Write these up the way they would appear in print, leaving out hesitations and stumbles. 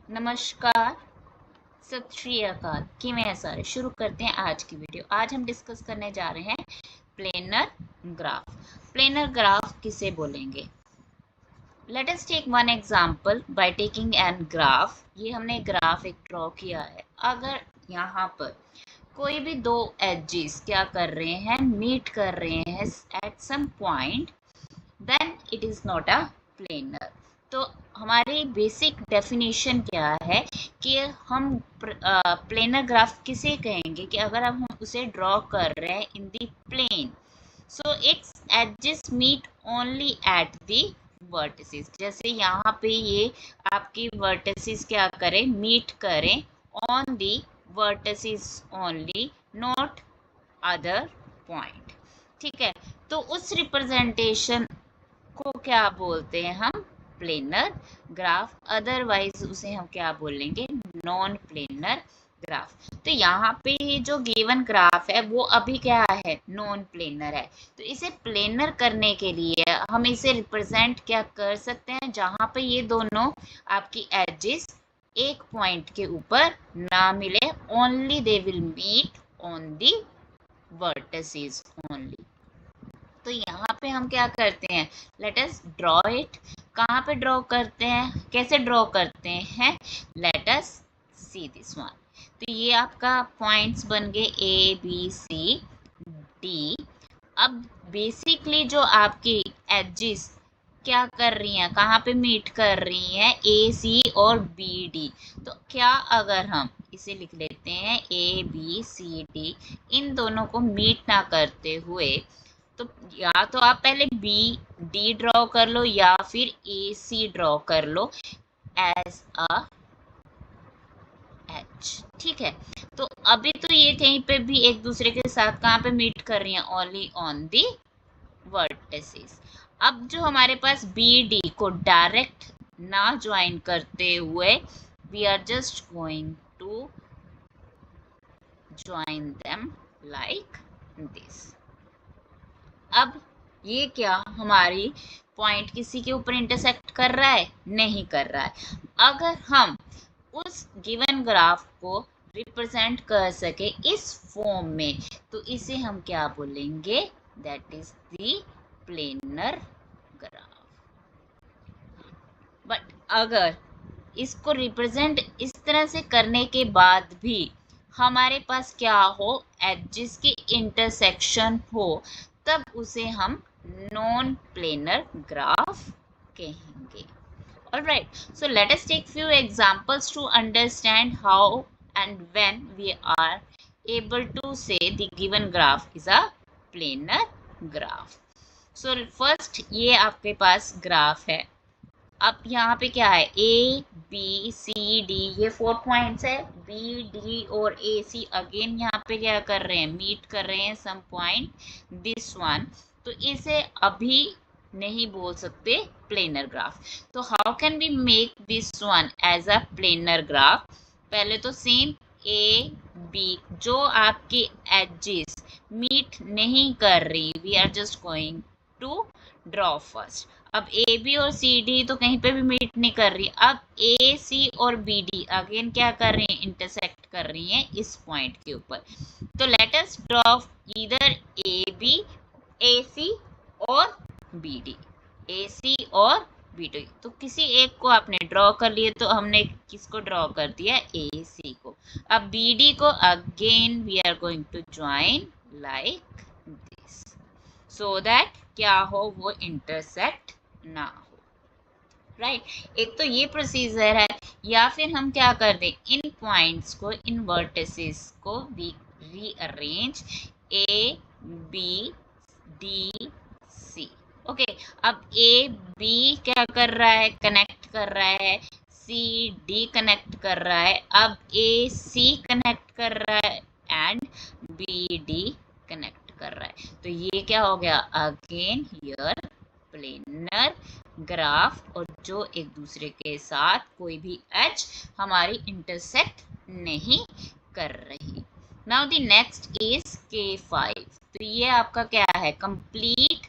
नमस्कार, सत श्री अकाल। किवें हैं सारे। शुरू करते हैं आज की वीडियो। आज हम डिस्कस करने जा रहे हैं प्लेनर ग्राफ। प्लेनर ग्राफ किसे बोलेंगे? Let us take one example by taking an graph. ये हमने ग्राफ एक ड्रॉ किया है। अगर यहाँ पर कोई भी दो एजेस क्या कर रहे हैं, मीट कर रहे हैं at some point, then it is not a planar. तो हमारी बेसिक डेफिनेशन क्या है कि हम प्लेनर ग्राफ किसे कहेंगे कि अगर हम उसे ड्रॉ कर रहे हैं in the plane, so it's edges meet only at the vertices. जैसे यहाँ पे ये आपकी वर्टिसेस क्या करें, मीट करें on the vertices only, not other point. ठीक है, तो उस रिप्रेजेंटेशन को क्या बोलते हैं हम? Planar graph. अदरवाइज उसे हम क्या बोलेंगे? Non planar graph. तो यहाँ पे ये जो गिवन ग्राफ है वो अभी क्या है? नॉन प्लेनर है। तो इसे प्लेनर करने के लिए हम इसे रिप्रेजेंट क्या कर सकते हैं? जहाँ पे ये दोनों आपकी एजेस एक पॉइंट के ऊपर ना मिले, only they will meet on the vertices only. तो यहाँ पे हम क्या करते हैं? Let us draw it. कहाँ पे ड्रॉ करते हैं, कैसे ड्रॉ करते हैं? Let us see this one. तो ये आपका पॉइंट्स बन गए ए बी सी डी। अब बेसिकली जो आपकी एजेस क्या कर रही हैं, कहाँ पे मीट कर रही हैं? ए सी और बी डी। तो क्या अगर हम इसे लिख लेते हैं ए बी सी डी, इन दोनों को मीट ना करते हुए, तो या तो आप पहले बी डी ड्रॉ कर लो या फिर ए सी ड्रॉ कर लो एज अ एच। ठीक है, तो अभी तो ये कहीं पे भी एक दूसरे के साथ कहाँ पे मीट कर रही हैं? Only on the vertices. अब जो हमारे पास बी डी को डायरेक्ट ना ज्वाइन करते हुए, we are just going to join them like this. अब ये क्या हमारी पॉइंट किसी के ऊपर इंटरसेक्ट कर रहा है? नहीं कर रहा है। अगर हम उस गिवन ग्राफ को रिप्रेजेंट कर सके इस फॉर्म में, तो इसे हम क्या बोलेंगे? That is the planar graph. But अगर इसको रिप्रेजेंट इस तरह से करने के बाद भी हमारे पास क्या हो? एजेस की इंटरसेक्शन हो, तब उसे हम नॉन प्लेनर ग्राफ कहेंगे। Alright, so let us take few examples to understand how and when we are able to say the given graph is a planar graph. So first ये आपके पास graph है। अब यहाँ पे क्या है? ए बी सी डी, ये 4 पॉइंट्स है। बी डी और ए सी अगेन यहाँ पे क्या कर रहे हैं? मीट कर रहे हैं सम पॉइंट दिस वन। तो इसे अभी नहीं बोल सकते प्लेनर ग्राफ। तो how can we make this one as a planar graph? पहले तो सेम ए बी जो आपकी एजेस मीट नहीं कर रही, we are just going to draw first. अब ए बी और सी डी तो कहीं पे भी मीट नहीं कर रही। अब ए सी और बी डी अगेन क्या कर रही हैं? इंटरसेक्ट कर रही हैं इस पॉइंट के ऊपर। तो let us draw either A B, A C और बी डी, ए सी और बी डी। तो किसी एक को आपने ड्रॉ कर लिए, तो हमने किसको ड्रॉ कर दिया? ए सी को। अब बी डी को again we are going to join like this, so that क्या हो? वो इंटरसेक्ट ना हो। राइट, एक तो ये प्रोसीजर है। या फिर हम क्या कर दें? इन पॉइंट्स को, इन वर्टिसेस को we rearrange A B D C. Okay, अब ए बी क्या कर रहा है? कनेक्ट कर रहा है। सी डी कनेक्ट कर रहा है। अब ए सी कनेक्ट कर रहा है एंड बी डी कनेक्ट कर रहा है। तो ये क्या हो गया? अगेन हियर प्लेनर ग्राफ, और जो एक दूसरे के साथ कोई भी एज हमारी इंटरसेक्ट नहीं कर रही। Now the next is K5। तो ये आपका क्या है? Complete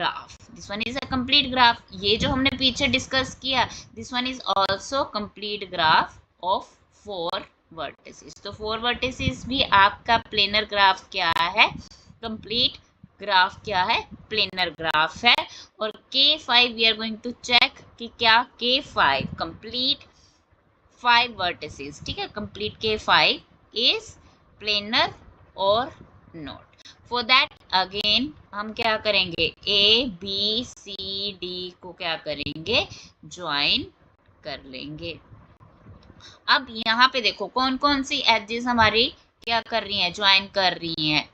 graph, this one is a complete graph. ये जो हमने पीछे डिस्कस किया, this one is also complete graph of 4 vertices. तो 4 वर्टिसेस भी आपका प्लेनर ग्राफ क्या है, कंप्लीट ग्राफ क्या है, प्लेनर ग्राफ है। और K5 we are going to check कि क्या K5 कंप्लीट 5 वर्टिसेस, ठीक है, कंप्लीट K5 इज प्लेनर और नॉट। फॉर दैट अगेन हम क्या करेंगे, A B C D को क्या करेंगे, ज्वाइन कर लेंगे। अब यहाँ पे देखो कौन कौन सी एजेस हमारी क्या कर रही हैं, ज्वाइन कर रही हैं,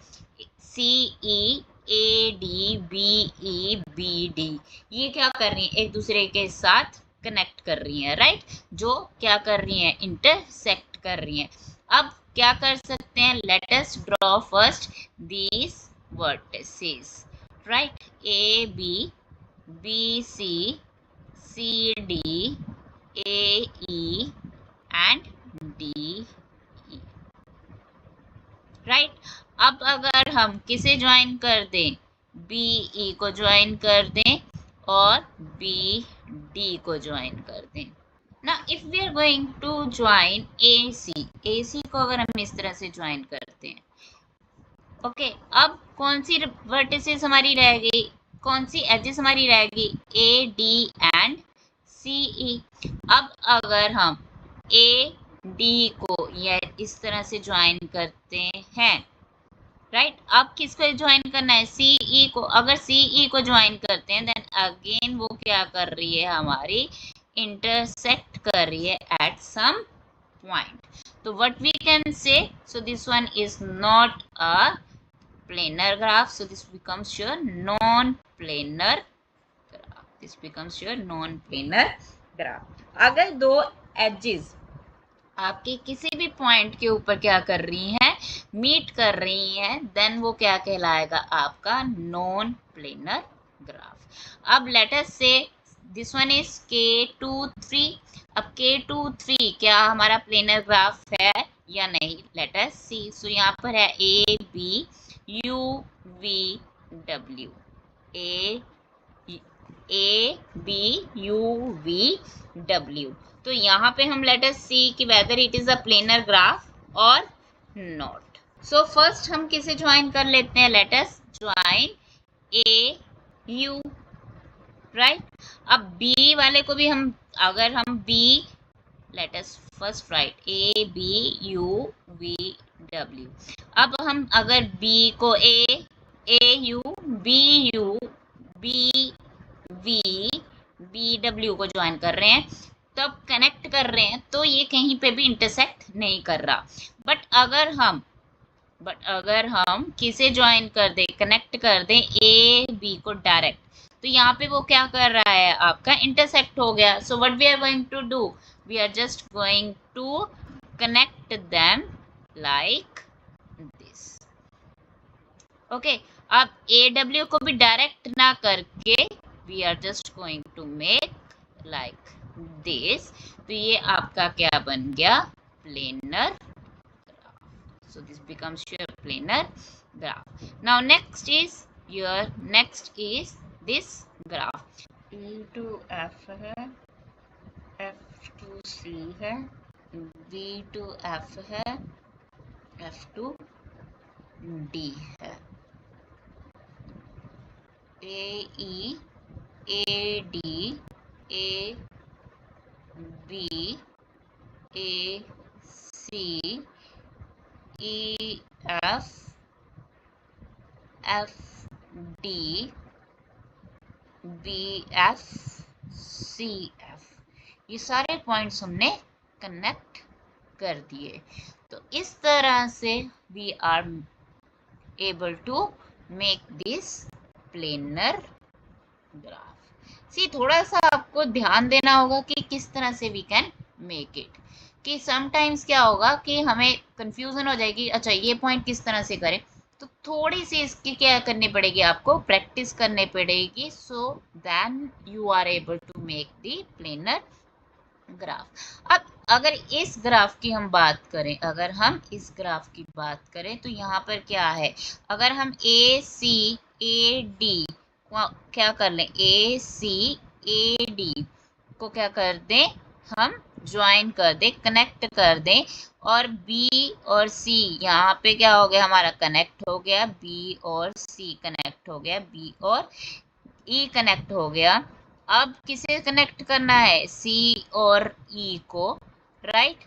CE AD BE BD, ये क्या कर रही हैं, एक दूसरे के साथ कनेक्ट कर रही हैं, राइट, जो क्या कर रही हैं, इंटरसेक्ट कर रही हैं। अब क्या कर सकते हैं, let us draw first these vertices, right, AB BC CD AE and DE, right. अब अगर हम किसे ज्वाइन कर दें, BE को ज्वाइन कर दें और BD को ज्वाइन कर दें ना। If we are going to join AC को अगर हम इस तरह से ज्वाइन करते हैं, ओके, अब कौन सी वर्टिसेस हमारी रह गई, कौन सी एजेस हमारी रह गई, AD एंड CE। अब अगर हम AD को या इस तरह से ज्वाइन करते हैं, राइट, अब किसको ज्वाइन करना है, CE को। अगर CE को ज्वाइन करते हैं देन अगेन वो क्या कर रही है, हमारी इंटरसेक्ट कर रही है एट सम पॉइंट। तो what we can say, so this one is not a planar graph, so this becomes your non-planar graph, this becomes your non-planar graph। अगर दो edges आपके किसी भी पॉइंट के ऊपर क्या कर रही हैं, मीट कर रही हैं, देन वो क्या कहलाएगा, आपका नॉन प्लेनर ग्राफ। अब लेट अस से दिस वन इज K23। अब K23 क्या हमारा प्लेनर ग्राफ है या नहीं, लेट अस सी। सो यहाँ पर है AB UV W, AB UV W। तो यहाँ पे हम लेट अस सी कि whether it is a planar graph और नॉट। सो फर्स्ट हम किसे ज्वाइन कर लेते हैं, लेट अस ज्वाइन AU, राइट। अब B वाले को भी हम, अगर हम B, let us first right ABUVW। अब हम अगर B को AU BU BVBW को ज्वाइन कर रहे हैं, तब कनेक्ट कर रहे हैं, तो ये कहीं पे भी इंटरसेक्ट नहीं कर रहा। बट अगर हम किसे ज्वाइन कर दे, कनेक्ट कर दें AB को डायरेक्ट, तो यहाँ पे वो क्या कर रहा है, आपका इंटरसेक्ट हो गया। So what we are going to do, we are just going to connect them like this, okay. अब AW को भी डायरेक्ट ना करके we are just going to make like this, तो ये आपका क्या बन गया, planar graph. So this becomes your planar graph. Now next is this graph, E to F है, F to C है, B to F है, F to D है, AE AD AB AC EF FD BF CF, ये सारे points हमने connect कर दिए। तो इस तरह से we are able to make this planar graph. See थोड़ा सा आपको ध्यान देना होगा कि किस तरह से वी कैन मेक इट, कि समटाइम्स क्या होगा कि हमें कंफ्यूजन हो जाएगी, अच्छा ये पॉइंट किस तरह से करें, तो थोड़ी सी इसकी क्या करनी पड़ेगी, आपको प्रैक्टिस करनी पड़ेगी, so then you are able to make the planar graph. अब अगर इस ग्राफ की हम बात करें, अगर हम इस ग्राफ की बात करें, तो यहाँ पर क्या है, अगर हम AC AD क्या कर लें, ए सी ए डी को क्या कर दें, हम ज्वाइन कर दें, कनेक्ट कर दें, और बी और सी यहाँ पे क्या हो गया, हमारा कनेक्ट हो गया, बी और सी कनेक्ट हो गया, बी और ई कनेक्ट हो गया। अब किसे कनेक्ट करना है, सी और ई को, राइट।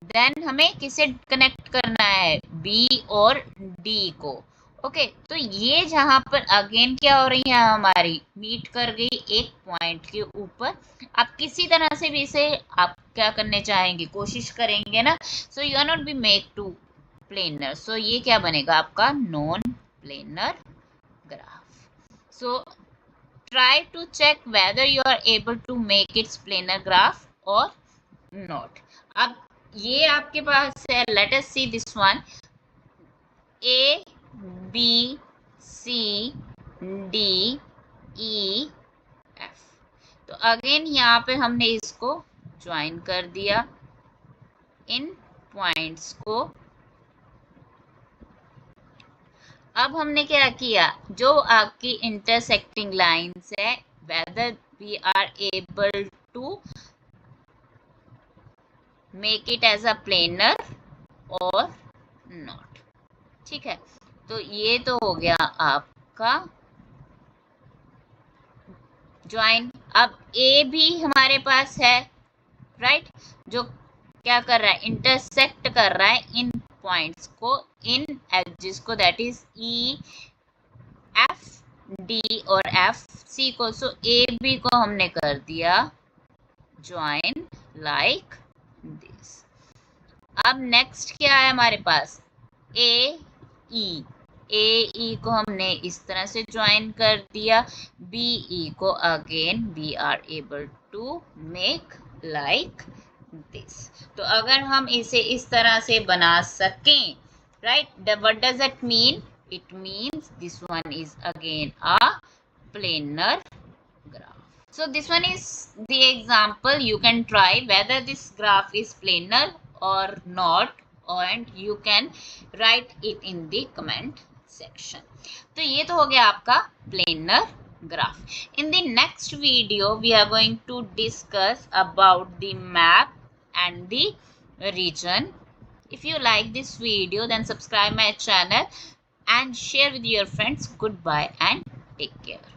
देन हमें किसे कनेक्ट करना है, बी और डी को। ओके, तो ये जहां पर अगेन क्या हो रही है, हमारी मीट कर गई एक पॉइंट के ऊपर। आप किसी तरह से भी इसे आप क्या करने चाहेंगे, कोशिश करेंगे ना, so you are not be make to planar, so ये क्या बनेगा आपका non planar graph. So try to check whether you are able to make its planar graph or not. अब ये आपके पास है, let us see this one, A B C D E F। तो again यहाँ पे हमने इसको ज्वाइन कर दिया, इन पॉइंट्स को। अब हमने क्या किया, जो आपकी इंटरसेक्टिंग लाइंस है, whether we are able to make it as a planar or not, ठीक है। तो ये तो हो गया आपका ज्वाइन। अब ए भी हमारे पास है, राइट, जो क्या कर रहा है, इंटरसेक्ट कर रहा है इन पॉइंट्स को, इन एजेस को, that is E F D और एफ सी को। सो ए बी को हमने कर दिया ज्वाइन लाइक दिस। अब नेक्स्ट क्या है हमारे पास, ए ई को हमने इस तरह से ज्वाइन कर दिया, बी ई को again we are able to make like this. तो अगर हम इसे इस तरह से बना सकें, right, what does it mean, it means this one is again a planar graph. So this one is the example. You can try whether this graph is planar or not, and you can write it in the comment section. तो ये तो हो गया आपका planar graph. In the next video we are going to discuss about the map and the region. If you like this video, then subscribe my channel and share with your friends. Goodbye and take care.